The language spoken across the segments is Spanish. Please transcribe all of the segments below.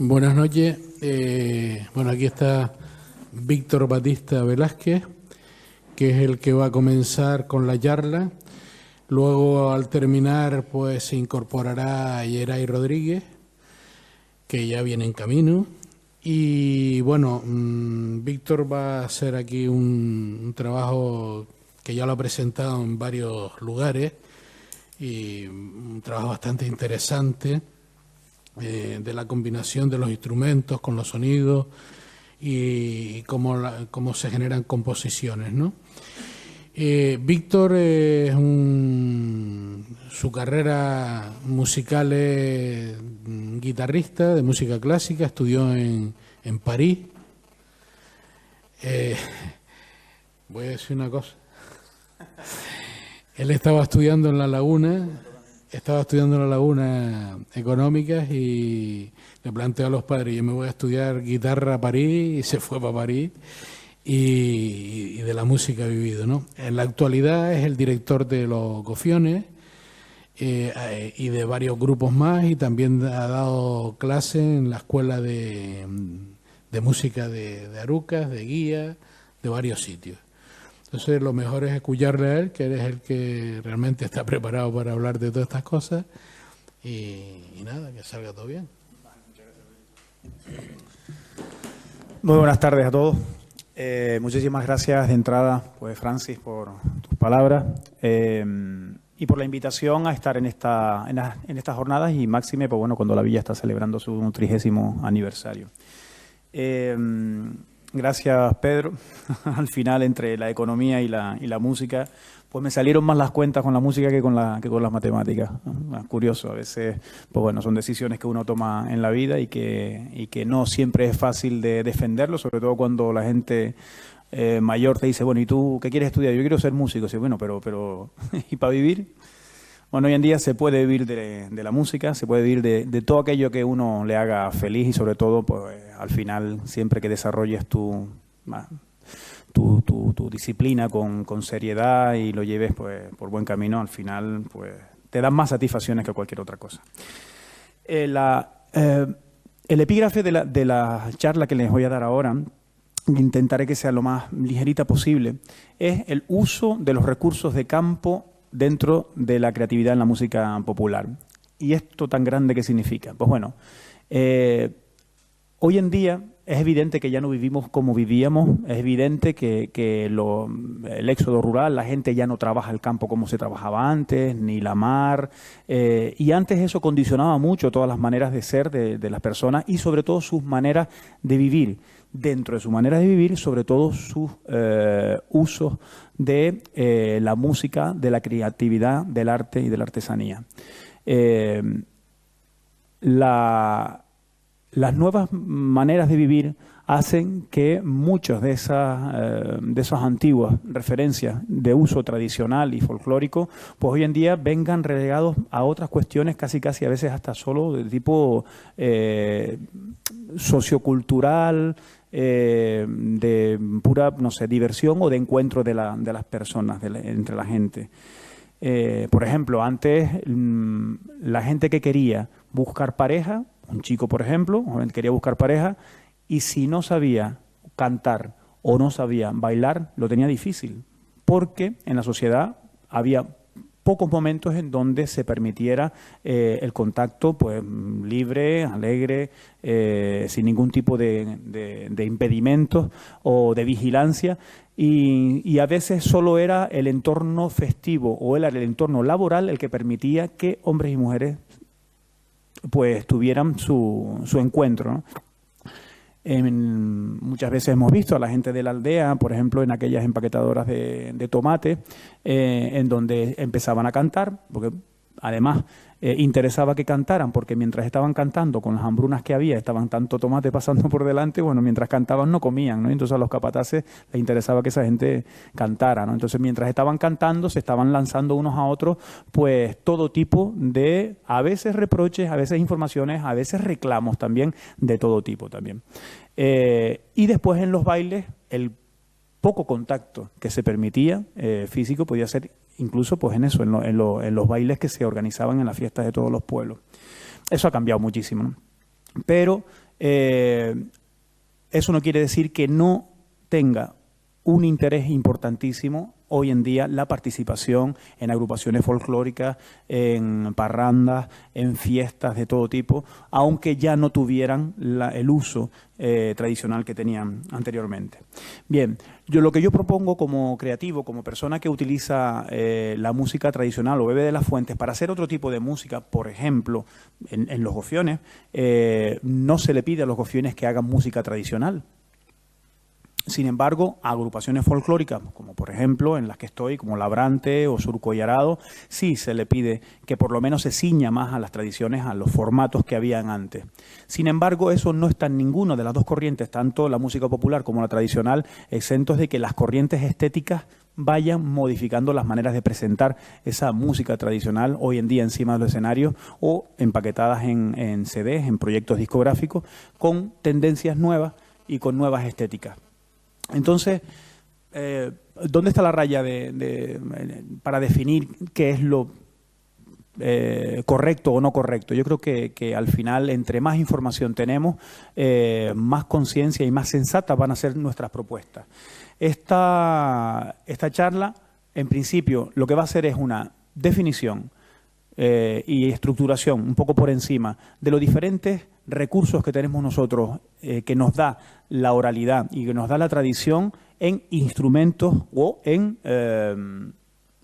Buenas noches. Bueno, aquí está Víctor Batista Velázquez, que es el que va a comenzar con la charla. Luego, al terminar, pues se incorporará Yeray Rodríguez, que ya viene en camino. Y bueno, Víctor va a hacer aquí un trabajo que ya lo ha presentado en varios lugares, y un trabajo bastante interesante, de la combinación de los instrumentos con los sonidos y cómo se generan composiciones, ¿no? Víctor su carrera musical es guitarrista de música clásica, estudió en París. Voy a decir una cosa. Él estaba estudiando en La Laguna. Económicas, y le planteó a los padres: yo me voy a estudiar guitarra a París, y se fue para París, y de la música ha vivido, ¿no? En la actualidad es el director de Los Gofiones y de varios grupos más, y también ha dado clases en la escuela de música de Arucas, de Guía, de varios sitios. Entonces lo mejor es escucharle a él, que él es el que realmente está preparado para hablar de todas estas cosas, y nada, que salga todo bien. Muy buenas tardes a todos. Muchísimas gracias de entrada, pues, Francis, por tus palabras y por la invitación a estar en estas jornadas, y máxime, pues bueno, cuando la Villa está celebrando su 30º aniversario. Gracias, Pedro. Al final, entre la economía y la música, pues me salieron más las cuentas con la música que con las matemáticas. Curioso, a veces, pues bueno, son decisiones que uno toma en la vida y que no siempre es fácil de defenderlo, sobre todo cuando la gente mayor te dice: bueno, ¿y tú qué quieres estudiar? Yo quiero ser músico. Sí, bueno, pero ¿y para vivir? Bueno, hoy en día se puede vivir de la música, se puede vivir de todo aquello que uno le haga feliz, y sobre todo, pues al final, siempre que desarrolles tu disciplina con seriedad y lo lleves, pues, por buen camino, al final, pues te dan más satisfacciones que cualquier otra cosa. El epígrafe de la charla que les voy a dar ahora, intentaré que sea lo más ligerita posible, es el uso de los recursos de campo dentro de la creatividad en la música popular. ¿Y esto tan grande qué significa? Pues bueno, hoy en día es evidente que ya no vivimos como vivíamos, es evidente que el éxodo rural, la gente ya no trabaja el campo como se trabajaba antes, ni la mar, y antes eso condicionaba mucho todas las maneras de ser de las personas, y sobre todo sus maneras de vivir. Dentro de su manera de vivir, sobre todo sus usos de la música, de la creatividad, del arte y de la artesanía. Las nuevas maneras de vivir hacen que muchas de esas antiguas referencias de uso tradicional y folclórico, pues hoy en día vengan relegados a otras cuestiones casi a veces hasta solo de tipo sociocultural, de pura, no sé, diversión o de encuentro de las personas, entre la gente. Por ejemplo, antes la gente que quería buscar pareja, un chico, por ejemplo, quería buscar pareja, y si no sabía cantar o no sabía bailar, lo tenía difícil, porque en la sociedad había pocos momentos en donde se permitiera el contacto, pues, libre, alegre, sin ningún tipo de impedimentos o de vigilancia, y a veces solo era el entorno festivo o el entorno laboral el que permitía que hombres y mujeres, pues, tuvieran su encuentro, ¿no? Muchas veces hemos visto a la gente de la aldea, por ejemplo, en aquellas empaquetadoras de tomate, en donde empezaban a cantar, porque además interesaba que cantaran, porque mientras estaban cantando, con las hambrunas que había, estaban tanto tomate pasando por delante, bueno, mientras cantaban no comían, ¿no? Entonces a los capataces les interesaba que esa gente cantara, ¿no? Entonces, mientras estaban cantando, se estaban lanzando unos a otros, pues, todo tipo de, a veces reproches, a veces informaciones, a veces reclamos también, de todo tipo también. Y después en los bailes, el poco contacto que se permitía físico podía ser incluso, pues, en los bailes que se organizaban en las fiestas de todos los pueblos. Eso ha cambiado muchísimo, ¿no? Pero Eso no quiere decir que no tenga un interés importantísimo hoy en día la participación en agrupaciones folclóricas, en parrandas, en fiestas de todo tipo, aunque ya no tuvieran el uso tradicional que tenían anteriormente. Bien, lo que yo propongo como creativo, como persona que utiliza la música tradicional o bebe de las fuentes para hacer otro tipo de música, por ejemplo, en los gofiones, no se le pide a los gofiones que hagan música tradicional. Sin embargo, a agrupaciones folclóricas, como por ejemplo en las que estoy, como Labrante o Surco y Arado, sí se le pide que por lo menos se ciña más a las tradiciones, a los formatos que habían antes. Sin embargo, eso no está en ninguna de las dos corrientes, tanto la música popular como la tradicional, exentos de que las corrientes estéticas vayan modificando las maneras de presentar esa música tradicional hoy en día encima de los escenarios o empaquetadas en CDs, en proyectos discográficos, con tendencias nuevas y con nuevas estéticas. Entonces, ¿dónde está la raya para definir qué es lo correcto o no correcto? Yo creo que al final, entre más información tenemos, más conciencia y más sensatas van a ser nuestras propuestas. Esta charla, en principio, lo que va a hacer es una definición y estructuración, un poco por encima, de los diferentes recursos que tenemos nosotros, que nos da la oralidad y que nos da la tradición en instrumentos o en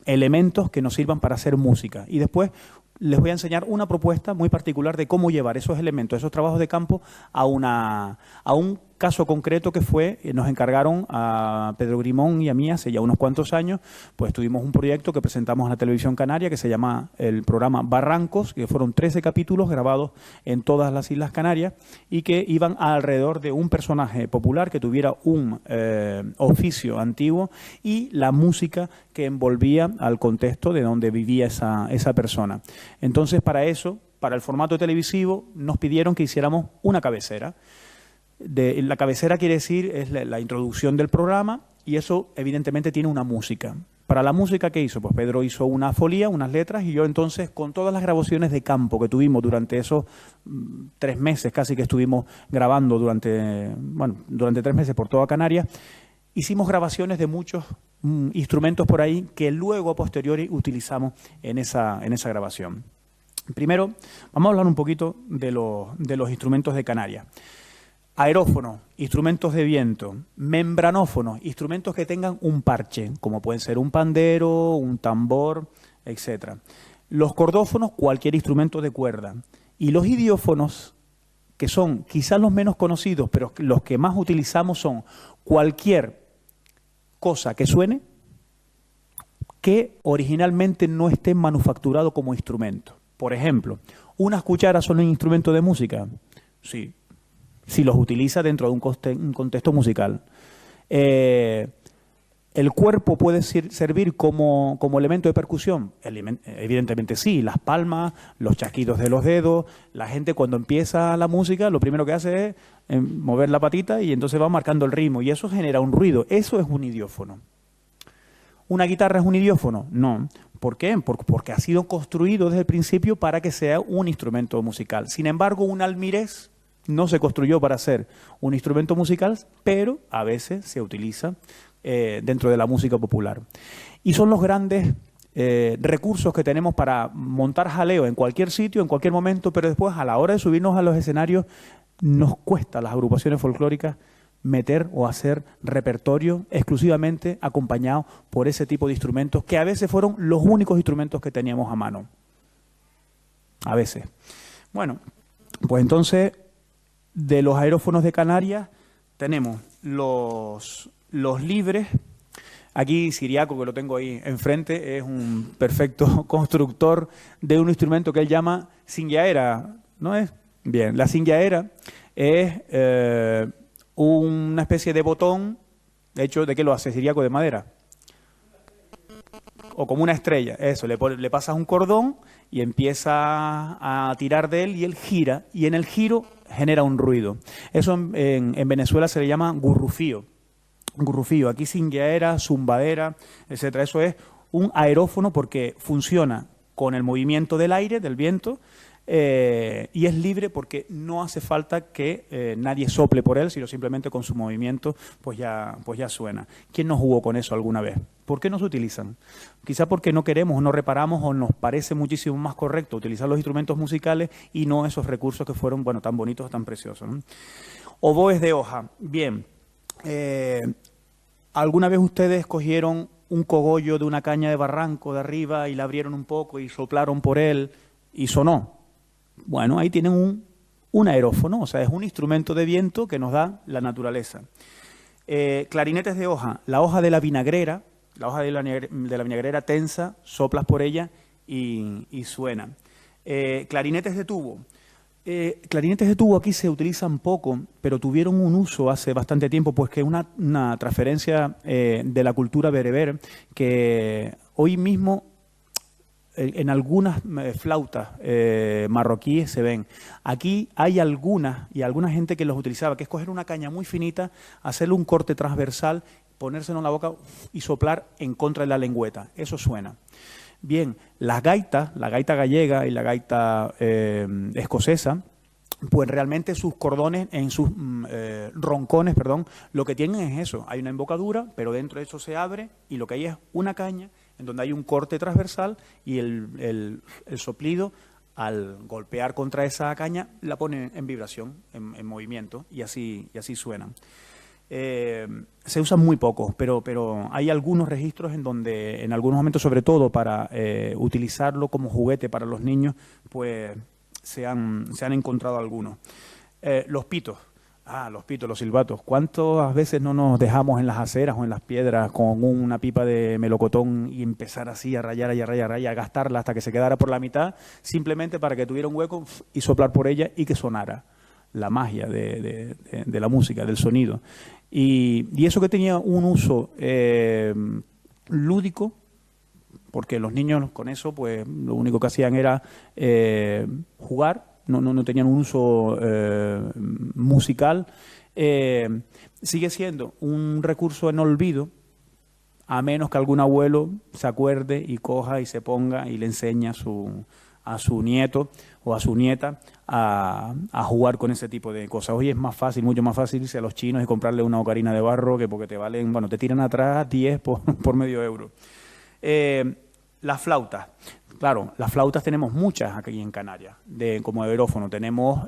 elementos que nos sirvan para hacer música. Y después les voy a enseñar una propuesta muy particular de cómo llevar esos elementos, esos trabajos de campo a un caso concreto que fue, nos encargaron a Pedro Grimón y a mí hace ya unos cuantos años, pues tuvimos un proyecto que presentamos en la televisión canaria que se llama el programa Barrancos, que fueron 13 capítulos grabados en todas las Islas Canarias y que iban alrededor de un personaje popular que tuviera un oficio antiguo y la música que envolvía al contexto de donde vivía esa persona. Entonces, para eso, para el formato televisivo, nos pidieron que hiciéramos una cabecera. La cabecera quiere decir es la introducción del programa y eso evidentemente tiene una música. Para la música, ¿qué hizo? Pues Pedro hizo una folía, unas letras y yo entonces con todas las grabaciones de campo que tuvimos durante esos 3 meses casi que estuvimos grabando durante 3 meses por toda Canarias, hicimos grabaciones de muchos instrumentos por ahí que luego a posteriori utilizamos en esa grabación. Primero, vamos a hablar un poquito de los instrumentos de Canarias. Aerófonos, instrumentos de viento, membranófonos, instrumentos que tengan un parche, como pueden ser un pandero, un tambor, etc. Los cordófonos, cualquier instrumento de cuerda. Y los idiófonos, que son quizás los menos conocidos, pero los que más utilizamos son cualquier cosa que suene que originalmente no esté manufacturado como instrumento. Por ejemplo, ¿unas cucharas son un instrumento de música? Sí. Si los utiliza dentro de un contexto musical. El cuerpo puede servir como elemento de percusión. Evidentemente sí, las palmas, los chasquidos de los dedos. La gente cuando empieza la música lo primero que hace es mover la patita y entonces va marcando el ritmo y eso genera un ruido. Eso es un idiófono. ¿Una guitarra es un idiófono? No. ¿Por qué? Porque ha sido construido desde el principio para que sea un instrumento musical. Sin embargo, un almirez no se construyó para ser un instrumento musical, pero a veces se utiliza dentro de la música popular. Y son los grandes recursos que tenemos para montar jaleo en cualquier sitio, en cualquier momento, pero después a la hora de subirnos a los escenarios nos cuesta a las agrupaciones folclóricas meter o hacer repertorio exclusivamente acompañado por ese tipo de instrumentos que a veces fueron los únicos instrumentos que teníamos a mano. A veces. Bueno, pues entonces de los aerófonos de Canarias tenemos los libres. Aquí Siriaco, que lo tengo ahí enfrente, es un perfecto constructor de un instrumento que él llama cingueaera, ¿no es? Bien, la cingueaera es una especie de botón, de hecho, ¿de qué lo hace Siriaco? De madera. O como una estrella, eso, le pasas un cordón y empieza a tirar de él y él gira, y en el giro genera un ruido. Eso en Venezuela se le llama gurrufío. Gurrufío, aquí cingueaera, zumbadera, etcétera. Eso es un aerófono porque funciona con el movimiento del aire, del viento, y es libre porque no hace falta que nadie sople por él, sino simplemente con su movimiento pues ya suena. ¿Quién no jugó con eso alguna vez? ¿Por qué no se utilizan? Quizá porque no queremos o no reparamos o nos parece muchísimo más correcto utilizar los instrumentos musicales y no esos recursos que fueron, bueno, tan bonitos o tan preciosos, ¿no? Oboes de hoja. Bien. ¿Alguna vez ustedes cogieron un cogollo de una caña de barranco de arriba y la abrieron un poco y soplaron por él y sonó? Bueno, ahí tienen un aerófono, o sea, es un instrumento de viento que nos da la naturaleza. Clarinetes de hoja. La hoja de la vinagrera, la hoja de la vinagrera tensa, soplas por ella y suena. Clarinetes de tubo. Clarinetes de tubo aquí se utilizan poco, pero tuvieron un uso hace bastante tiempo, pues que es una transferencia de la cultura bereber que hoy mismo en algunas flautas marroquíes se ven. Aquí hay alguna gente que los utilizaba, que es coger una caña muy finita, hacerle un corte transversal, ponérselo en la boca y soplar en contra de la lengüeta. Eso suena. Bien, las gaitas, la gaita gallega y la gaita escocesa, pues realmente sus cordones, en sus roncones, perdón, lo que tienen es eso. Hay una embocadura, pero dentro de eso se abre y lo que hay es una caña en donde hay un corte transversal y el soplido, al golpear contra esa caña, la pone en vibración, en movimiento, y así suenan. Se usan muy pocos, pero hay algunos registros en donde, en algunos momentos, sobre todo para utilizarlo como juguete para los niños, pues se han encontrado algunos. Los pitos. Los pitos, los silbatos. ¿Cuántas veces no nos dejamos en las aceras o en las piedras con una pipa de melocotón y empezar así a rayar, a gastarla hasta que se quedara por la mitad, simplemente para que tuviera un hueco y soplar por ella y que sonara? La magia de la música, del sonido. Y eso que tenía un uso lúdico, porque los niños con eso pues lo único que hacían era jugar, no tenían un uso musical, sigue siendo un recurso en olvido, a menos que algún abuelo se acuerde y coja y se ponga y le enseñe a su nieto o a su nieta a jugar con ese tipo de cosas. Hoy es más fácil, mucho más fácil irse a los chinos y comprarle una ocarina de barro, que porque te valen, bueno, te tiran atrás 10 por medio euro. Las flautas. Claro, las flautas tenemos muchas aquí en Canarias, como aerófono. Tenemos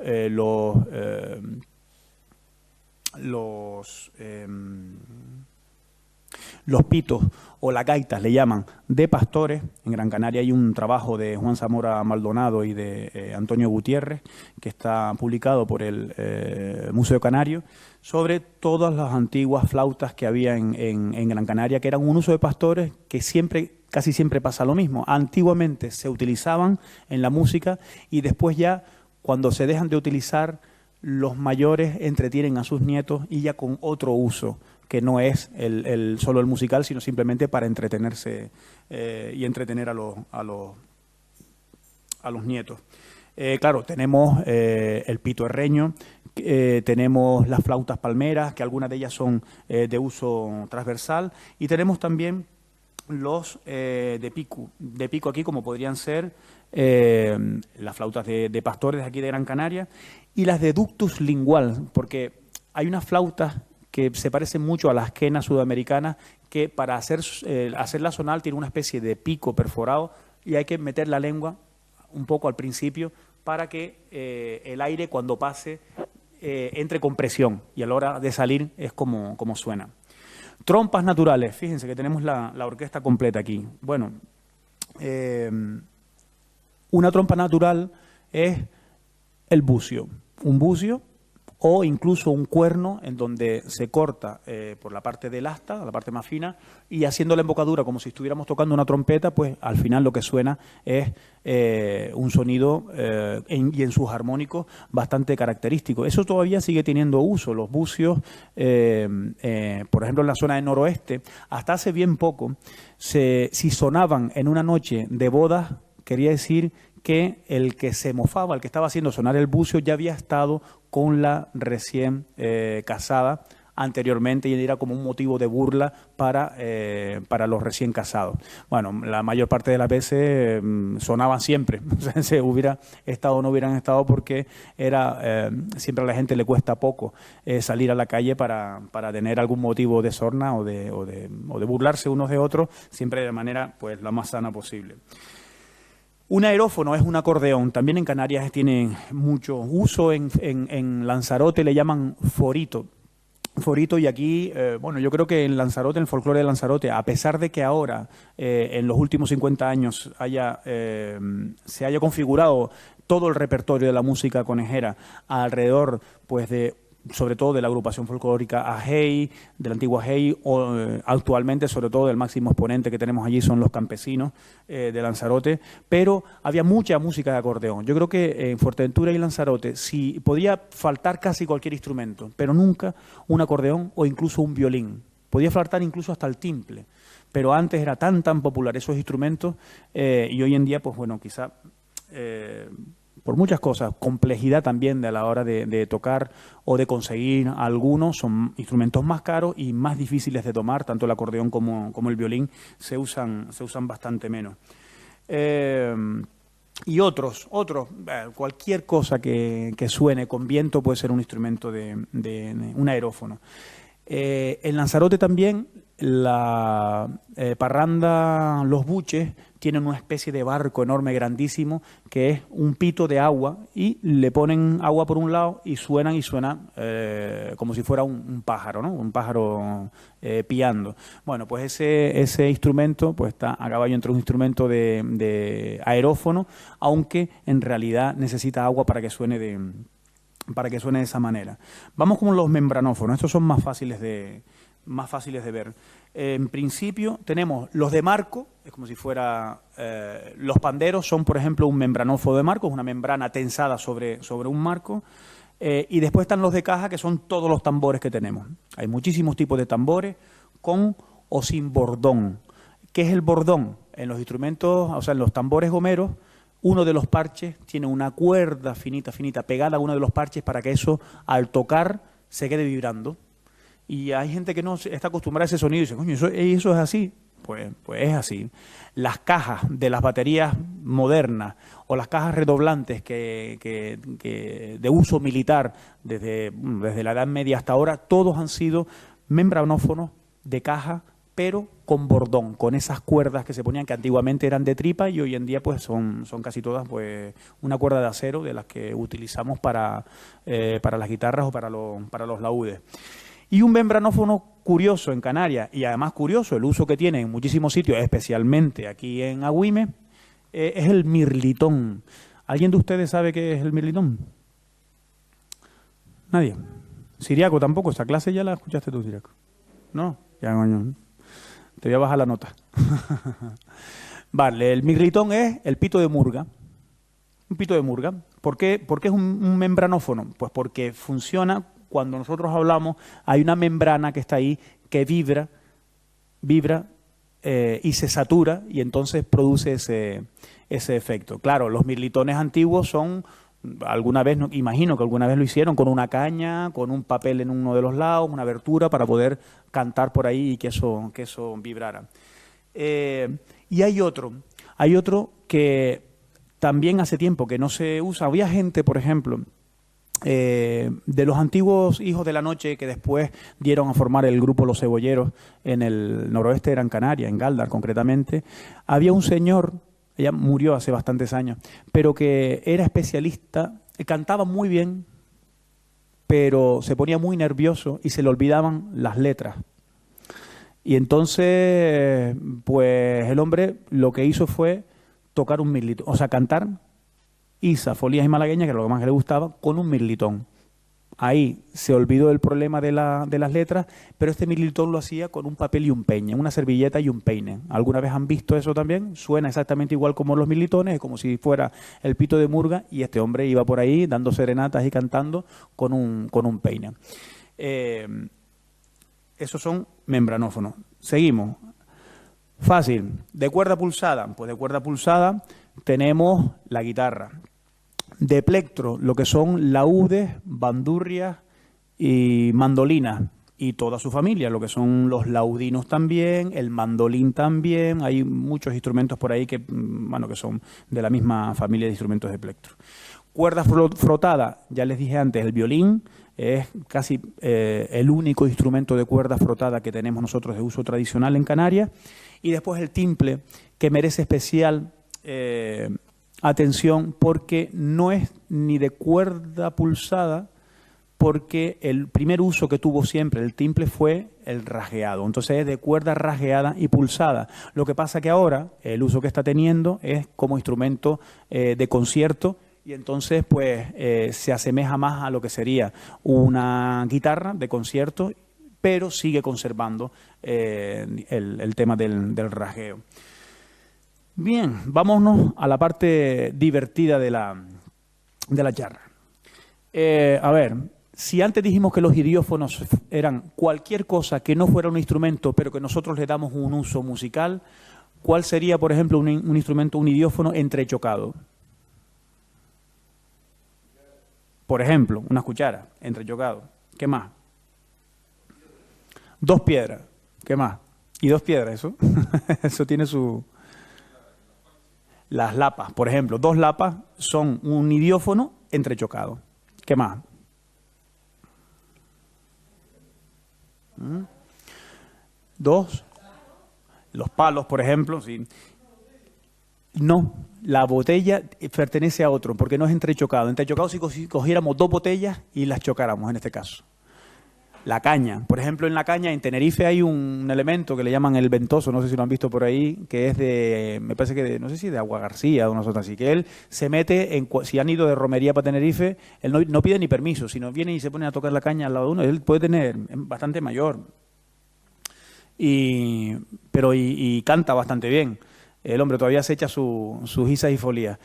los pitos o las gaitas, le llaman, de pastores. En Gran Canaria hay un trabajo de Juan Zamora Maldonado y de Antonio Gutiérrez, que está publicado por el Museo Canario, sobre todas las antiguas flautas que había en Gran Canaria, que eran un uso de pastores, que casi siempre pasa lo mismo. Antiguamente se utilizaban en la música y después ya, cuando se dejan de utilizar, los mayores entretienen a sus nietos y ya con otro uso, que no es solo el musical, sino simplemente para entretenerse y entretener a los nietos. Claro, tenemos el pito herreño, tenemos las flautas palmeras, que algunas de ellas son de uso transversal, y tenemos también los de pico aquí, como podrían ser las flautas de pastores de aquí de Gran Canaria, y las de ductus lingual, porque hay unas flautas que se parecen mucho a las quenas sudamericanas, que para hacerla sonar tiene una especie de pico perforado y hay que meter la lengua un poco al principio para que el aire, cuando pase, entre con presión, y a la hora de salir es como suena. Trompas naturales. Fíjense que tenemos la orquesta completa aquí. Bueno, una trompa natural es el bucio. Un bucio o incluso un cuerno en donde se corta por la parte del asta, la parte más fina, y haciendo la embocadura como si estuviéramos tocando una trompeta, pues al final lo que suena es un sonido y en sus armónicos bastante característico. Eso todavía sigue teniendo uso. Los bucios, por ejemplo, en la zona del noroeste, hasta hace bien poco, si sonaban en una noche de bodas, quería decir que el que se mofaba, el que estaba haciendo sonar el bucio, ya había estado con la recién casada anteriormente y era como un motivo de burla para los recién casados. Bueno, la mayor parte de las veces sonaban siempre, o sea, se hubiera estado o no hubieran estado, porque siempre a la gente le cuesta poco salir a la calle para tener algún motivo de sorna o de burlarse unos de otros, siempre de manera pues la más sana posible. Un aerófono es un acordeón. También en Canarias tiene mucho uso. En Lanzarote le llaman forito. Forito, y aquí, bueno, yo creo que en Lanzarote, en el folclore de Lanzarote, a pesar de que ahora, en los últimos 50 años, se haya configurado todo el repertorio de la música conejera alrededor, pues sobre todo de la agrupación folclórica Ajei, de la antigua Ajei, o actualmente sobre todo el máximo exponente que tenemos allí son los campesinos de Lanzarote, pero había mucha música de acordeón. Yo creo que en Fuerteventura y Lanzarote sí podía faltar casi cualquier instrumento, pero nunca un acordeón o incluso un violín. Podía faltar incluso hasta el timple, pero antes era tan popular esos instrumentos y hoy en día, pues bueno, quizá por muchas cosas, complejidad también de la hora de tocar o de conseguir algunos, son instrumentos más caros y más difíciles de tomar, tanto el acordeón como el violín se usan bastante menos. Y cualquier cosa que suene con viento puede ser un instrumento de un aerófono. En Lanzarote también la parranda Los Buches tienen una especie de barco enorme, grandísimo, que es un pito de agua, y le ponen agua por un lado y suena como si fuera un pájaro, ¿no? Un pájaro piando. Bueno, pues ese instrumento pues está a caballo entre un instrumento de aerófono, aunque en realidad necesita agua para que suene de esa manera. Vamos con los membranófonos. Estos son más fáciles de ver. En principio tenemos los de marco, es como si fuera los panderos, son por ejemplo un membranófono de marco, es una membrana tensada sobre un marco, y después están los de caja, que son todos los tambores que tenemos. Hay muchísimos tipos de tambores con o sin bordón. ¿Qué es el bordón? En los instrumentos, o sea, en los tambores gomeros, uno de los parches tiene una cuerda finita pegada a uno de los parches para que eso, al tocar, se quede vibrando. Y hay gente que no está acostumbrada a ese sonido y dice, coño, ¿eso es así? Pues es así. Las cajas de las baterías modernas o las cajas redoblantes que de uso militar desde la Edad Media hasta ahora, todos han sido membranófonos de caja, pero con bordón, con esas cuerdas que se ponían, que antiguamente eran de tripa y hoy en día pues son casi todas pues una cuerda de acero, de las que utilizamos para las guitarras o para los laúdes. Y un membranófono curioso en Canarias, y además curioso el uso que tiene en muchísimos sitios, especialmente aquí en Agüime, es el mirlitón. ¿Alguien de ustedes sabe qué es el mirlitón? ¿Nadie? ¿Siriaco tampoco? ¿Esa clase ya la escuchaste tú, Siriaco? ¿No? Ya, coño. Te voy a bajar la nota. Vale, el mirlitón es el pito de murga. Un pito de murga. ¿Por qué es un membranófono? Pues porque funciona. Cuando nosotros hablamos, hay una membrana que está ahí que vibra y se satura, y entonces produce ese efecto. Claro, los mirlitones antiguos son, imagino que alguna vez lo hicieron con una caña, con un papel en uno de los lados, una abertura para poder cantar por ahí y que eso vibrara. Y hay otro que también hace tiempo que no se usa. Había gente, por ejemplo, de los antiguos Hijos de la Noche, que después dieron a formar el grupo Los Cebolleros en el noroeste de Gran Canaria, en Galdar concretamente. Había un señor, ella murió hace bastantes años, pero que era especialista, cantaba muy bien, pero se ponía muy nervioso y se le olvidaban las letras. Y entonces, pues el hombre lo que hizo fue tocar un mirlitón, o sea, cantar Isa, folías y malagueñas, que era lo que más le gustaba, con un mirlitón. Ahí se olvidó el problema de las letras, pero este mirlitón lo hacía con un papel y un peine, una servilleta y un peine. ¿Alguna vez han visto eso también? Suena exactamente igual como los mirlitones, es como si fuera el pito de murga, y este hombre iba por ahí dando serenatas y cantando con un peine. Esos son membranófonos. Seguimos. Fácil. ¿De cuerda pulsada? Pues de cuerda pulsada tenemos la guitarra. De plectro, lo que son laúdes, bandurrias y mandolinas. y toda su familia, lo que son los laudinos también, el mandolín también, hay muchos instrumentos por ahí que, bueno, que son de la misma familia de instrumentos de plectro. Cuerda frotada, ya les dije antes, el violín es casi el único instrumento de cuerda frotada que tenemos nosotros de uso tradicional en Canarias, y después el timple, que merece especial atención porque no es ni de cuerda pulsada, porque el primer uso que tuvo siempre el timple fue el rasgueado. Entonces es de cuerda rasgueada y pulsada. Lo que pasa que ahora el uso que está teniendo es como instrumento de concierto, y entonces pues se asemeja más a lo que sería una guitarra de concierto, pero sigue conservando el tema del rasgueo. Bien, vámonos a la parte divertida de la charla. A ver, si antes dijimos que los idiófonos eran cualquier cosa que no fuera un instrumento, pero que nosotros le damos un uso musical, ¿cuál sería, por ejemplo, un instrumento, un idiófono entrechocado? Por ejemplo, una cuchara, entrechocado. ¿Qué más? Dos piedras. ¿Qué más? Y dos piedras, eso. Eso tiene su... Las lapas, por ejemplo. Dos lapas son un idiófono entrechocado. ¿Qué más? Dos. Los palos, por ejemplo. Sí. No, la botella pertenece a otro, porque no es entrechocado. Entrechocado si cogiéramos dos botellas y las chocáramos, en este caso. La caña. Por ejemplo, en la caña, en Tenerife hay un elemento que le llaman el ventoso, no sé si lo han visto por ahí, que es de, me parece que no sé si de Agua García o nosotros así, que él se mete, si han ido de romería para Tenerife, él no pide ni permiso, sino viene y se pone a tocar la caña al lado de uno. Él puede tener, bastante mayor, pero canta bastante bien. El hombre todavía se echa sus isas y folías.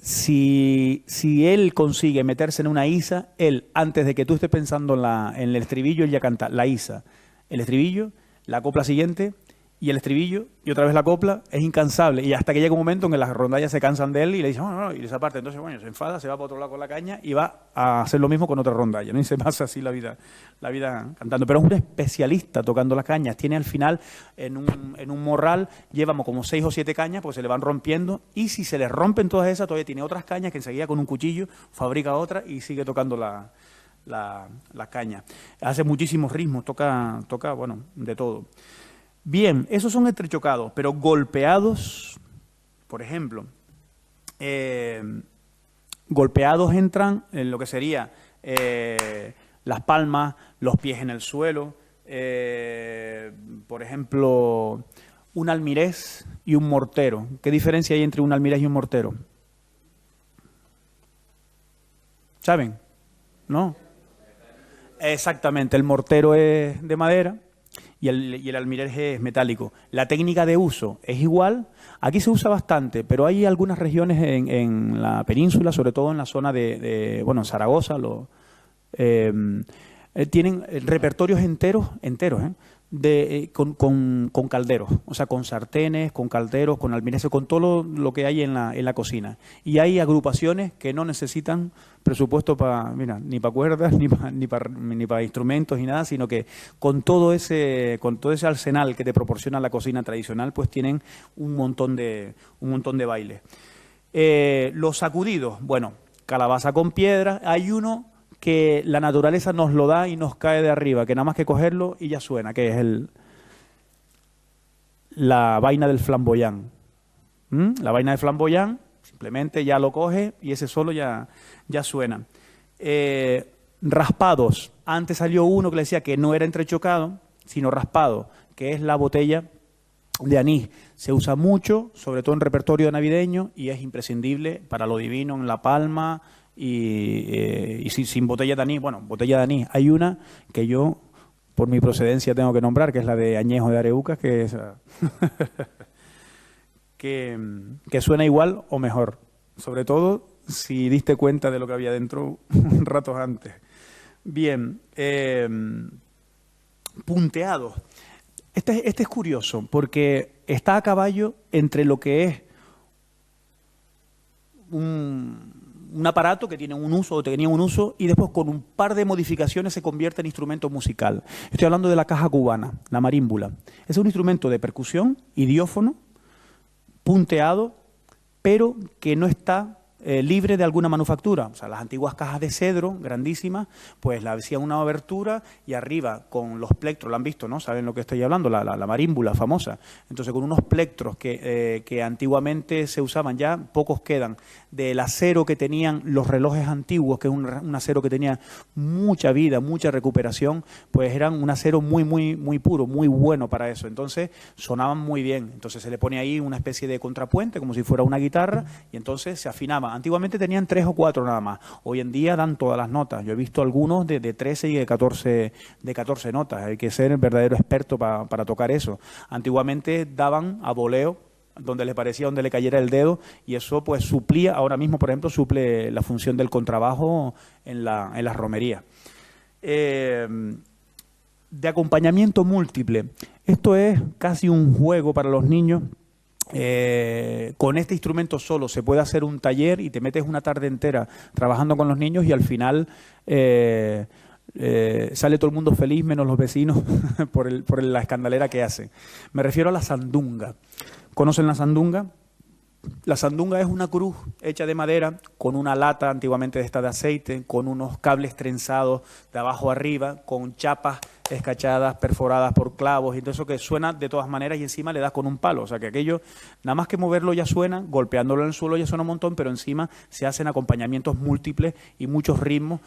Si él consigue meterse en una isa, él, antes de que tú estés pensando en el estribillo, él ya canta la isa, el estribillo, la copla siguiente y el estribillo, y otra vez la copla, es incansable. Y hasta que llega un momento en que las rondallas se cansan de él y le dicen, no, y les aparte. Entonces, bueno, se enfada, se va para otro lado con la caña y va a hacer lo mismo con otra rondalla, ¿no? Y se pasa así la vida cantando. Pero es un especialista tocando las cañas. Tiene al final, en un morral, llevamos como 6 o 7 cañas, porque se le van rompiendo, y si se le rompen todas esas, todavía tiene otras cañas que enseguida con un cuchillo fabrica otra y sigue tocando la caña. Hace muchísimos ritmos, toca, bueno, de todo. Bien, esos son entrechocados, pero golpeados, por ejemplo, golpeados entran en lo que sería las palmas, los pies en el suelo, por ejemplo, un almirez y un mortero. ¿Qué diferencia hay entre un almirez y un mortero? ¿Saben? ¿No? Exactamente, el mortero es de madera y el almirez es metálico. La técnica de uso es igual. Aquí se usa bastante, pero hay algunas regiones en la península, sobre todo en la zona bueno, en Zaragoza, tienen repertorios enteros, con calderos, o sea, con sartenes, con calderos, con almireces, con todo lo que hay en la cocina. Y hay agrupaciones que no necesitan presupuesto ni para cuerdas, ni para instrumentos, ni nada, sino que con todo ese arsenal que te proporciona la cocina tradicional, pues tienen un montón de bailes. Los sacudidos, bueno, calabaza con piedra, hay uno que la naturaleza nos lo da y nos cae de arriba, que nada más que cogerlo y ya suena, que es la vaina del flamboyán. La vaina del flamboyán, simplemente ya lo coge y ese solo ya suena. Raspados. Antes salió uno que le decía que no era entrechocado, sino raspado, que es la botella de anís. Se usa mucho, sobre todo en repertorio navideño, y es imprescindible para lo divino en la palma. Y sin botella de anís, bueno, botella de anís. Hay una que yo, por mi procedencia, tengo que nombrar, que es la de Añejo de Areucas, que es que suena igual o mejor. Sobre todo si diste cuenta de lo que había dentro ratos antes. Bien, punteado. Este es curioso, porque está a caballo entre lo que es un aparato que tiene un uso o tenía un uso y después con un par de modificaciones se convierte en instrumento musical. Estoy hablando de la caja cubana, la marímbula. Es un instrumento de percusión, idiófono, punteado, pero que no está libre de alguna manufactura. O sea, las antiguas cajas de cedro, grandísimas, pues la hacían una abertura y arriba con los plectros, lo han visto, ¿no? Saben lo que estoy hablando, la marímbula famosa. Entonces, con unos plectros que antiguamente se usaban, ya pocos quedan, del acero que tenían los relojes antiguos, que es un acero que tenía mucha vida, mucha recuperación, pues eran un acero muy, muy, muy puro, muy bueno para eso. Entonces, sonaban muy bien. Entonces, se le pone ahí una especie de contrapuente, como si fuera una guitarra, y entonces se afinaba. Antiguamente tenían 3 o 4 nada más. Hoy en día dan todas las notas. Yo he visto algunos de 13 y de 14 notas. Hay que ser el verdadero experto para tocar eso. Antiguamente daban a voleo, donde le parecía, donde le cayera el dedo, y eso pues suplía, ahora mismo por ejemplo, suple la función del contrabajo en las romerías. De acompañamiento múltiple. Esto es casi un juego para los niños. Con este instrumento solo se puede hacer un taller y te metes una tarde entera trabajando con los niños y al final sale todo el mundo feliz menos los vecinos por la escandalera que hace. Me refiero a la sandunga. ¿Conocen la sandunga? La sandunga es una cruz hecha de madera con una lata antiguamente de esta de aceite, con unos cables trenzados de abajo arriba, con chapas escachadas, perforadas por clavos y todo eso que suena de todas maneras y encima le das con un palo. O sea que aquello, nada más que moverlo ya suena, golpeándolo en el suelo ya suena un montón, pero encima se hacen acompañamientos múltiples y muchos ritmos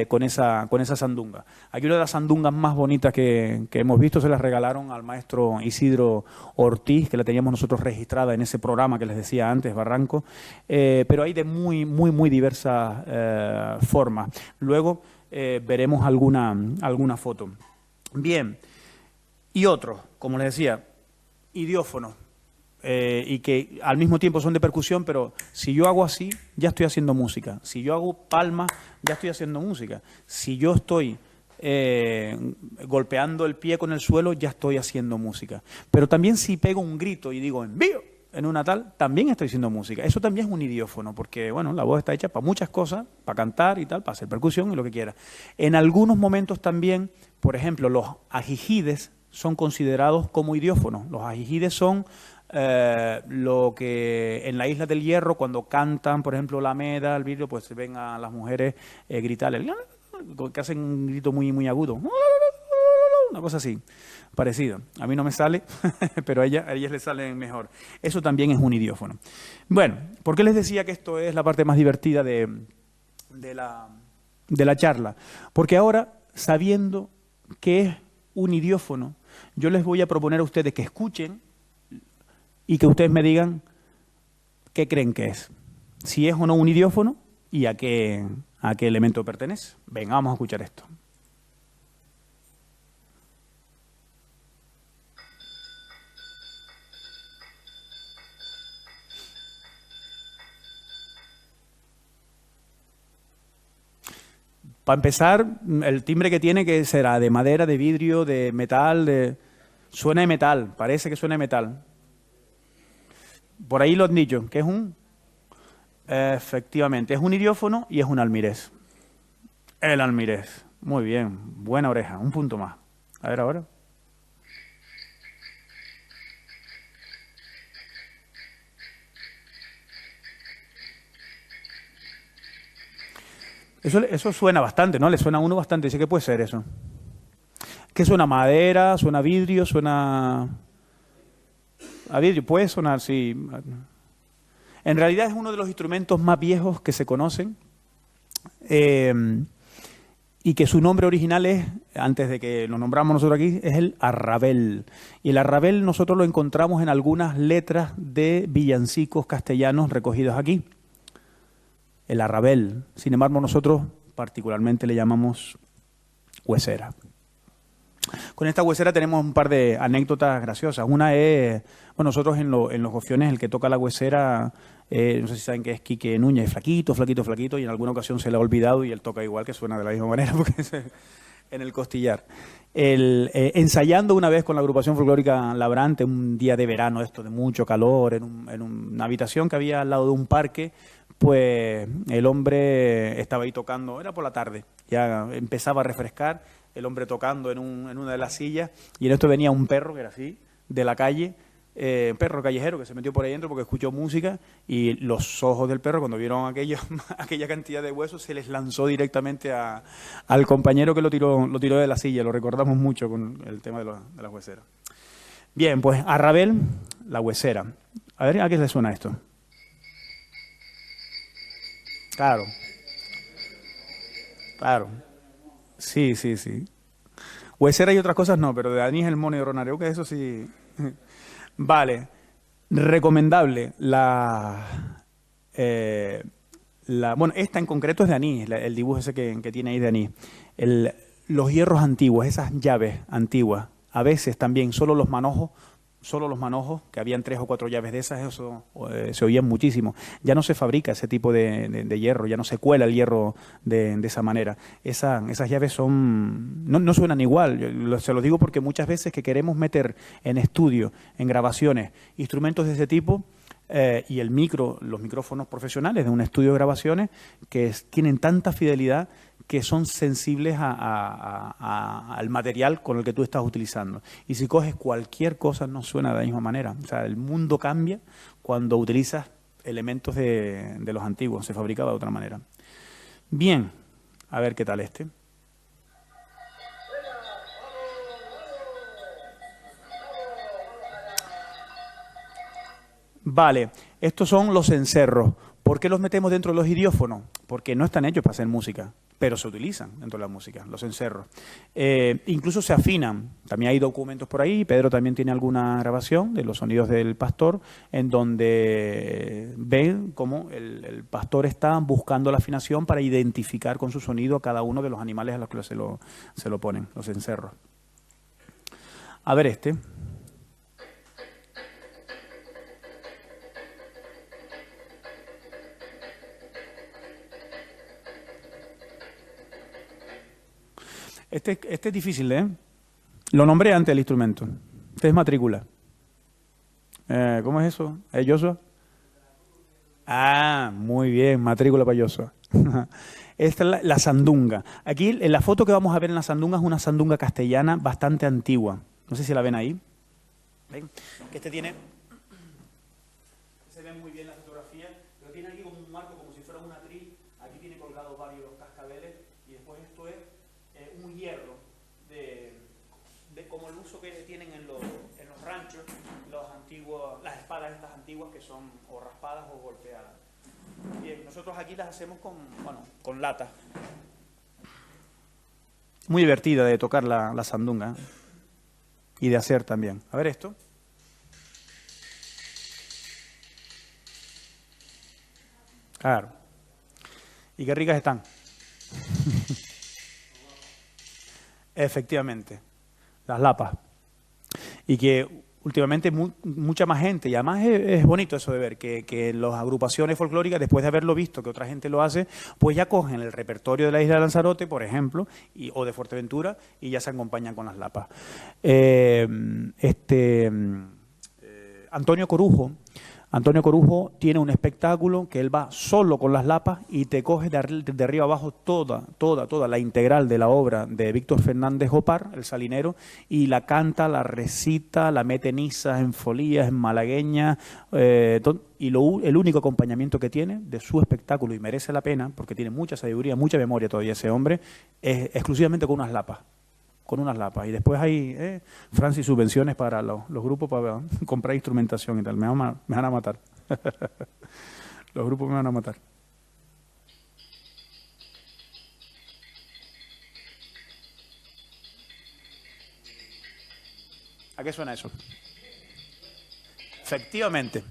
con esa sandunga. Aquí una de las sandungas más bonitas que hemos visto se las regalaron al maestro Isidro Ortiz, que la teníamos nosotros registrada en ese programa que les decía antes, Barranco, pero hay de muy, muy, muy diversas formas. Luego veremos alguna foto. Bien, y otros, como les decía, idiófonos, y que al mismo tiempo son de percusión, pero si yo hago así, ya estoy haciendo música. Si yo hago palmas, ya estoy haciendo música. Si yo estoy golpeando el pie con el suelo, ya estoy haciendo música. Pero también si pego un grito y digo envío en una tal, también estoy haciendo música. Eso también es un idiófono, porque bueno, la voz está hecha para muchas cosas, para cantar y tal, para hacer percusión y lo que quiera. En algunos momentos también, por ejemplo, los ajijides son considerados como idiófonos. Los ajijides son lo que en la Isla del Hierro, cuando cantan, por ejemplo, la Meda, el vidrio, pues se ven a las mujeres gritar, que hacen un grito muy, muy agudo. Una cosa así, parecida. A mí no me sale, pero a ellas les salen mejor. Eso también es un idiófono. Bueno, ¿por qué les decía que esto es la parte más divertida de la charla? Porque ahora, sabiendo qué es un idiófono, yo les voy a proponer a ustedes que escuchen y que ustedes me digan qué creen que es. Si es o no un idiófono y a qué elemento pertenece. Venga, vamos a escuchar esto. Para empezar, el timbre que tiene, que será de madera, de vidrio, de metal, suena de metal, parece que suena de metal. Por ahí lo han dicho, que es efectivamente, es un idiófono y es un almirez. El almirez. Muy bien, buena oreja, un punto más. A ver ahora. Eso suena bastante, ¿no? Le suena a uno bastante. Dice, ¿qué puede ser eso? ¿Qué suena? ¿Madera? ¿Suena vidrio? ¿Suena a vidrio? Puede sonar, sí. En realidad es uno de los instrumentos más viejos que se conocen y que su nombre original es, antes de que lo nombramos nosotros aquí, es el arrabel. Y el arrabel nosotros lo encontramos en algunas letras de villancicos castellanos recogidos aquí. El arrabel. Sin embargo, nosotros particularmente le llamamos huesera. Con esta huesera tenemos un par de anécdotas graciosas. Una es, bueno, nosotros en los gofiones, el que toca la huesera, no sé si saben que es Quique Núñez, flaquito, y en alguna ocasión se le ha olvidado y él toca igual, que suena de la misma manera, porque es en el costillar. Ensayando una vez con la agrupación folclórica Labrante, un día de verano, esto de mucho calor, en una habitación que había al lado de un parque, pues el hombre estaba ahí tocando, era por la tarde, ya empezaba a refrescar, el hombre tocando en una de las sillas, y en esto venía un perro que era así, de la calle, un perro callejero que se metió por ahí dentro porque escuchó música, y los ojos del perro, cuando vieron aquella cantidad de huesos, se les lanzó directamente al compañero que lo tiró de la silla. Lo recordamos mucho con el tema de las hueseras. Bien, pues a Ravel, la huesera. A ver, ¿a qué le suena esto? Claro. Claro. Sí, sí, sí. Huesera y otras cosas no, pero de Anís el Mono y Ronario, que eso sí. Vale. Recomendable bueno, esta en concreto es de anís, el dibujo ese que tiene ahí de anís. Los hierros antiguos, esas llaves antiguas, a veces también solo los manojos, que habían 3 o 4 llaves de esas, eso se oían muchísimo. Ya no se fabrica ese tipo de hierro, ya no se cuela el hierro de esa manera. Esas llaves no suenan igual. Se lo digo porque muchas veces que queremos meter en estudio, en grabaciones, instrumentos de ese tipo, y los micrófonos profesionales de un estudio de grabaciones que tienen tanta fidelidad que son sensibles al material con el que tú estás utilizando. Y si coges cualquier cosa no suena de la misma manera. O sea, el mundo cambia cuando utilizas elementos de los antiguos, se fabricaba de otra manera. Bien, a ver qué tal este. Vale, estos son los cencerros. ¿Por qué los metemos dentro de los idiófonos? Porque no están hechos para hacer música, pero se utilizan dentro de la música, los cencerros. Incluso se afinan. También hay documentos por ahí. Pedro también tiene alguna grabación de los sonidos del pastor, en donde ven cómo el pastor está buscando la afinación para identificar con su sonido a cada uno de los animales a los que se lo ponen, los cencerros. A ver este. Este es difícil, ¿eh? Lo nombré antes el instrumento. Este es matrícula. ¿Cómo es eso? ¿Es Joshua? Ah, muy bien, matrícula para Joshua. Esta es la sandunga. Aquí, en la foto que vamos a ver en la sandunga, es una sandunga castellana bastante antigua. No sé si la ven ahí. ¿Ven? Que este tiene... Se ve muy bien la fotografía, pero tiene aquí como un marco, como si fuera un atril. Aquí tiene colgados varios cascabeles, y después esto es un hierro de como el uso que tienen en los ranchos las espadas estas antiguas, que son o raspadas o golpeadas. Bien, nosotros aquí las hacemos con lata. Muy divertida de tocar la sandunga, ¿eh? Y de hacer también. A ver esto. Claro. Y qué ricas están. Efectivamente, las lapas. Y que últimamente mucha más gente, y además es bonito eso de ver que las agrupaciones folclóricas, después de haberlo visto que otra gente lo hace, pues ya cogen el repertorio de la isla de Lanzarote, por ejemplo, o de Fuerteventura, y ya se acompañan con las lapas. Antonio Corujo tiene un espectáculo que él va solo con las lapas y te coge de arriba abajo toda la integral de la obra de Víctor Fernández Jopar, el salinero, y la canta, la recita, la mete en isas, en folías, en malagueñas, y el único acompañamiento que tiene de su espectáculo, y merece la pena, porque tiene mucha sabiduría, mucha memoria todavía ese hombre, es exclusivamente con unas lapas. Y después hay, Francis, subvenciones para los grupos para comprar instrumentación y tal. Me van a matar. Los grupos me van a matar. ¿A qué suena eso? Efectivamente.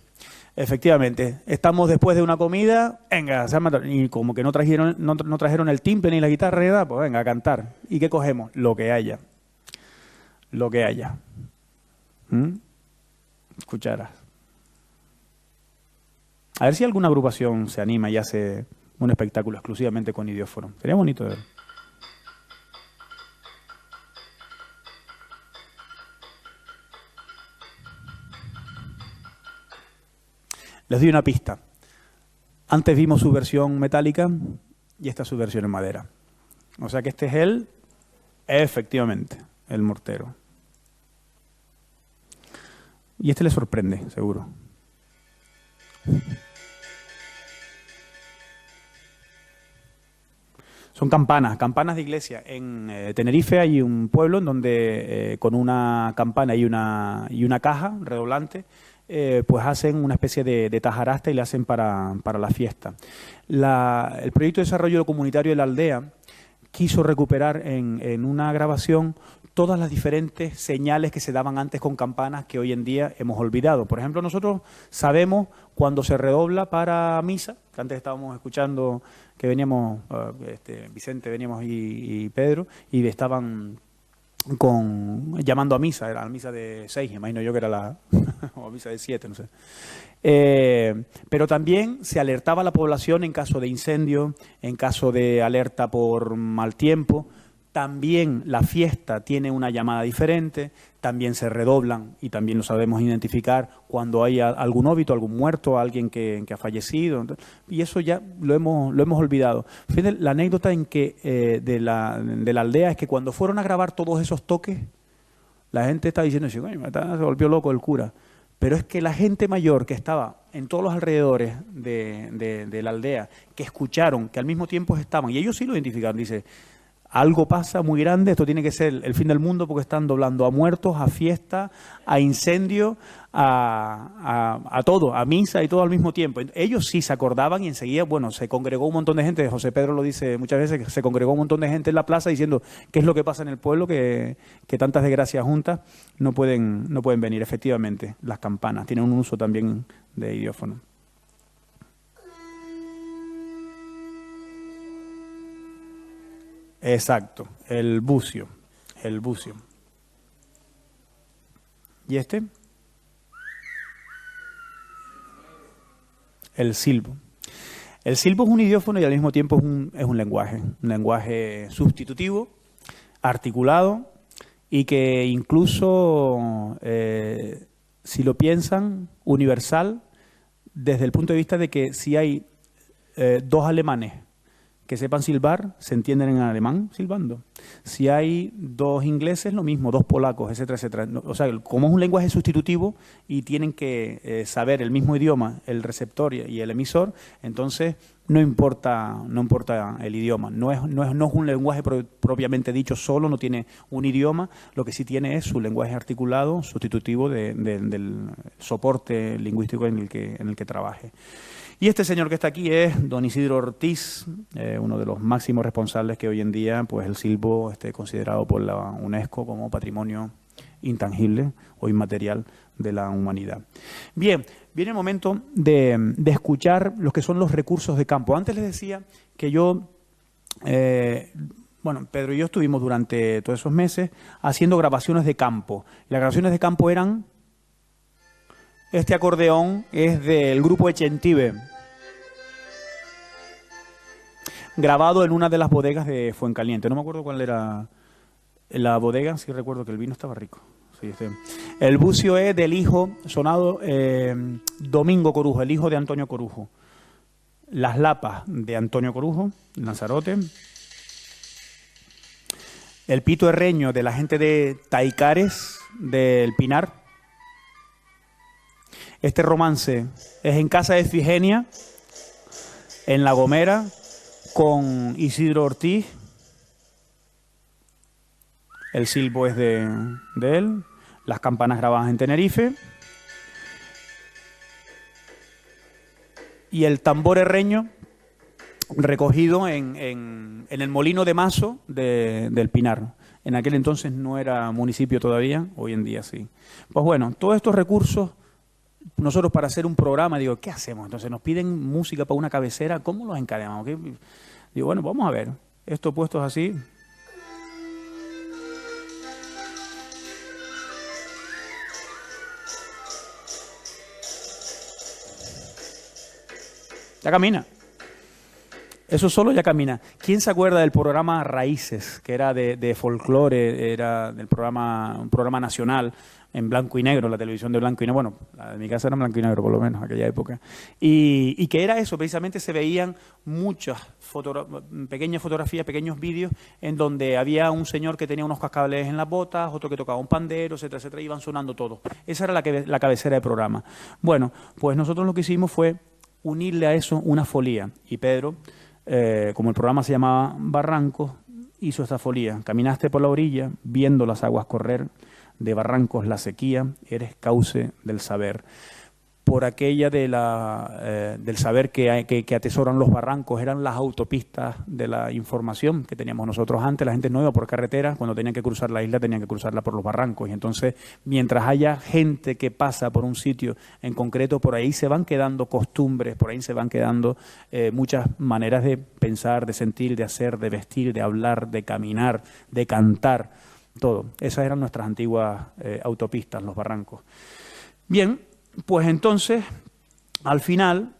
Estamos después de una comida, venga, y como que no trajeron el timbre ni la guitarra ni nada, pues venga, a cantar. ¿Y qué cogemos? Lo que haya. Cucharas. A ver si alguna agrupación se anima y hace un espectáculo exclusivamente con idiófono. Sería bonito de ver. Les doy una pista. Antes vimos su versión metálica y esta es su versión en madera. O sea que este es efectivamente, el mortero. Y este le sorprende, seguro. Son campanas de iglesia. En Tenerife hay un pueblo en donde con una campana y una caja redoblante pues hacen una especie de tajarasta y le hacen para la fiesta. El proyecto de desarrollo comunitario de la aldea quiso recuperar en una grabación todas las diferentes señales que se daban antes con campanas que hoy en día hemos olvidado. Por ejemplo, nosotros sabemos cuando se redobla para misa, que antes estábamos escuchando que veníamos, Vicente, veníamos y Pedro, y estaban llamando a misa, era la misa de 6, imagino yo que era la o misa de 7, no sé. Pero también se alertaba a la población en caso de incendio, en caso de alerta por mal tiempo. También la fiesta tiene una llamada diferente, también se redoblan y también lo sabemos identificar cuando hay algún óbito, algún muerto, alguien que ha fallecido. Y eso ya lo hemos olvidado. Fíjate, la anécdota de la aldea es que cuando fueron a grabar todos esos toques, la gente está diciendo, se volvió loco el cura. Pero es que la gente mayor que estaba en todos los alrededores de la aldea, que escucharon, que al mismo tiempo estaban, y ellos sí lo identificaron, dice, algo pasa muy grande, esto tiene que ser el fin del mundo porque están doblando a muertos, a fiesta, a incendio, a todo, a misa y todo al mismo tiempo. Ellos sí se acordaban y enseguida, bueno, se congregó un montón de gente, José Pedro lo dice muchas veces, que se congregó un montón de gente en la plaza diciendo qué es lo que pasa en el pueblo, que tantas desgracias juntas no pueden venir. Efectivamente, las campanas tienen un uso también de idiófono. Exacto, el bucio. ¿Y este? El silbo. El silbo es un idiófono y al mismo tiempo es un lenguaje sustitutivo, articulado y que incluso, si lo piensan, universal, desde el punto de vista de que si hay dos alemanes que sepan silbar, se entienden en alemán silbando. Si hay dos ingleses, lo mismo, dos polacos, etcétera, etcétera. O sea, como es un lenguaje sustitutivo y tienen que saber el mismo idioma, el receptor y el emisor, entonces no importa el idioma. No es un lenguaje propiamente dicho solo, no tiene un idioma, lo que sí tiene es su lenguaje articulado, sustitutivo del soporte lingüístico en el que trabaje. Y este señor que está aquí es don Isidro Ortiz, uno de los máximos responsables que hoy en día pues el silbo esté considerado por la UNESCO como patrimonio intangible o inmaterial de la humanidad. Bien, viene el momento de escuchar los que son los recursos de campo. Antes les decía que Pedro y yo estuvimos durante todos esos meses haciendo grabaciones de campo. Y las grabaciones de campo eran... Este acordeón es del grupo Echentive, grabado en una de las bodegas de Fuencaliente. No me acuerdo cuál era la bodega, sí recuerdo que el vino estaba rico. Sí, el bucio es del hijo sonado Domingo Corujo, el hijo de Antonio Corujo. Las lapas de Antonio Corujo, Lanzarote. El pito herreño de la gente de Taicares, del Pinar. Este romance es en casa de Efigenia, en La Gomera, con Isidro Ortiz. El silbo es de él. Las campanas grabadas en Tenerife. Y el tambor herreño recogido en el molino de Mazo del Pinar. En aquel entonces no era municipio todavía, hoy en día sí. Pues bueno, todos estos recursos... Nosotros para hacer un programa, digo, ¿qué hacemos? Entonces nos piden música para una cabecera, ¿cómo los encadenamos? Digo, bueno, vamos a ver, esto puestos así. Ya camina. Eso solo ya camina. ¿Quién se acuerda del programa Raíces, que era de folclore, era un programa nacional en blanco y negro, la televisión de blanco y negro? Bueno, la de mi casa era en blanco y negro, por lo menos, en aquella época. Y que era eso, precisamente se veían muchas pequeñas fotografías, pequeños vídeos, en donde había un señor que tenía unos cascabeles en las botas, otro que tocaba un pandero, etcétera, etcétera, iban sonando todos. Esa era la cabecera del programa. Bueno, pues nosotros lo que hicimos fue unirle a eso una folía. Y Pedro, como el programa se llamaba Barrancos, hizo esta folía. Caminaste por la orilla, viendo las aguas correr, de barrancos la sequía, eres cauce del saber. Por aquella del saber que atesoran los barrancos, eran las autopistas de la información que teníamos nosotros antes. La gente no iba por carretera, cuando tenían que cruzar la isla tenían que cruzarla por los barrancos. Y entonces, mientras haya gente que pasa por un sitio en concreto, por ahí se van quedando costumbres, por ahí se van quedando muchas maneras de pensar, de sentir, de hacer, de vestir, de hablar, de caminar, de cantar, todo. Esas eran nuestras antiguas autopistas, los barrancos. Bien. Pues entonces, al final,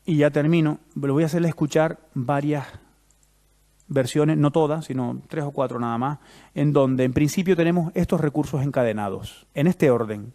y ya termino, le voy a hacerle escuchar varias versiones, no todas, sino 3 o 4 nada más, en donde en principio tenemos estos recursos encadenados, en este orden.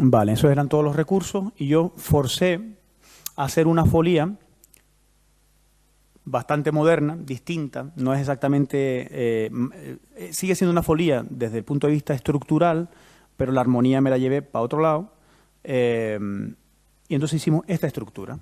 Vale, esos eran todos los recursos y yo forcé a hacer una folía bastante moderna, distinta, no es exactamente, sigue siendo una folía desde el punto de vista estructural, pero la armonía me la llevé para otro lado y entonces hicimos esta estructura.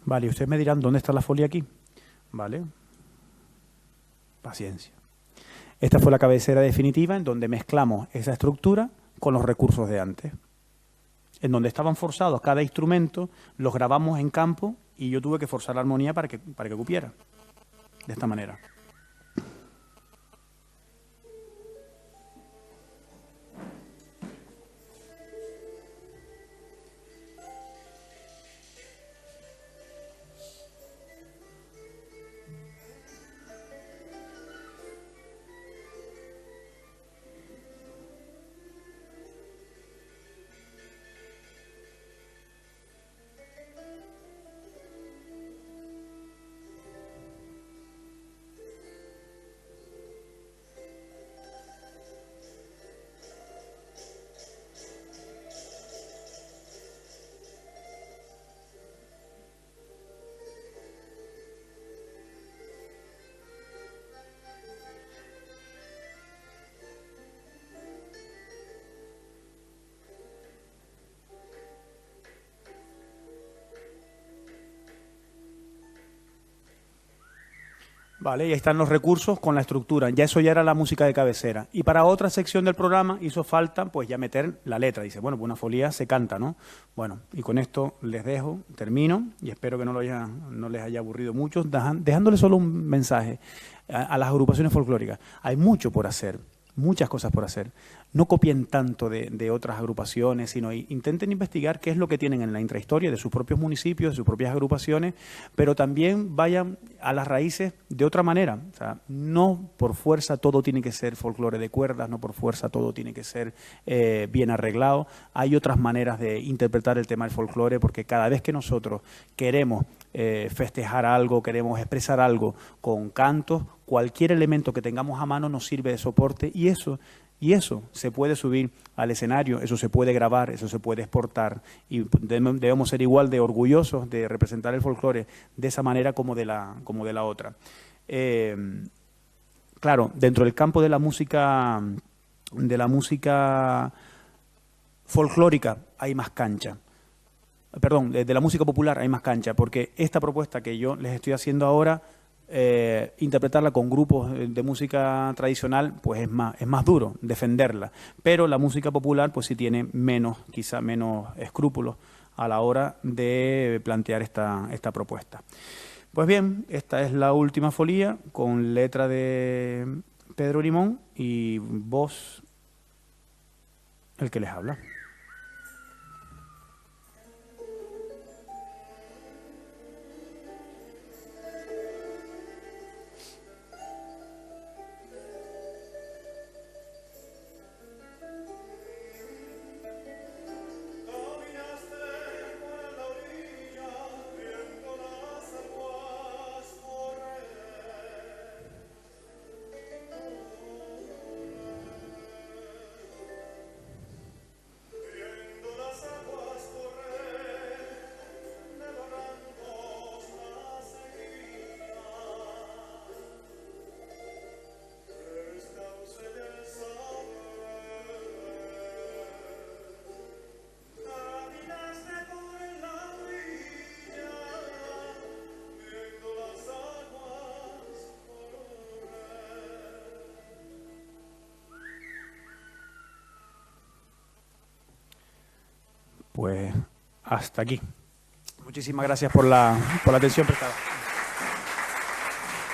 Vale, y ustedes me dirán, ¿dónde está la folía aquí? Vale. Paciencia. Esta fue la cabecera definitiva en donde mezclamos esa estructura con los recursos de antes. En donde estaban forzados cada instrumento, los grabamos en campo y yo tuve que forzar la armonía para que cupiera. De esta manera. Vale, y ahí están los recursos con la estructura. Ya eso ya era la música de cabecera. Y para otra sección del programa hizo falta pues ya meter la letra. Dice, bueno, pues una folía se canta, ¿no? Bueno, y con esto les dejo, termino, y espero que no les haya aburrido mucho, dejándoles solo un mensaje a las agrupaciones folclóricas. Hay mucho por hacer. Muchas cosas por hacer. No copien tanto de otras agrupaciones, sino intenten investigar qué es lo que tienen en la intrahistoria de sus propios municipios, de sus propias agrupaciones, pero también vayan a las raíces de otra manera. O sea, no por fuerza todo tiene que ser folclore de cuerdas, no por fuerza todo tiene que ser bien arreglado. Hay otras maneras de interpretar el tema del folclore, porque cada vez que nosotros queremos festejar algo, queremos expresar algo con cantos, cualquier elemento que tengamos a mano nos sirve de soporte y eso se puede subir al escenario, eso se puede grabar, eso se puede exportar y debemos ser igual de orgullosos de representar el folclore de esa manera como de la otra. Claro, dentro del campo de la música folclórica hay más cancha. Perdón, de la música popular hay más cancha, porque esta propuesta que yo les estoy haciendo ahora, interpretarla con grupos de música tradicional, pues es más duro defenderla. Pero la música popular, pues sí tiene quizá menos escrúpulos a la hora de plantear esta propuesta. Pues bien, esta es la última folía con letra de Pedro Limón y voz el que les habla. Pues hasta aquí. Muchísimas gracias por la atención prestada.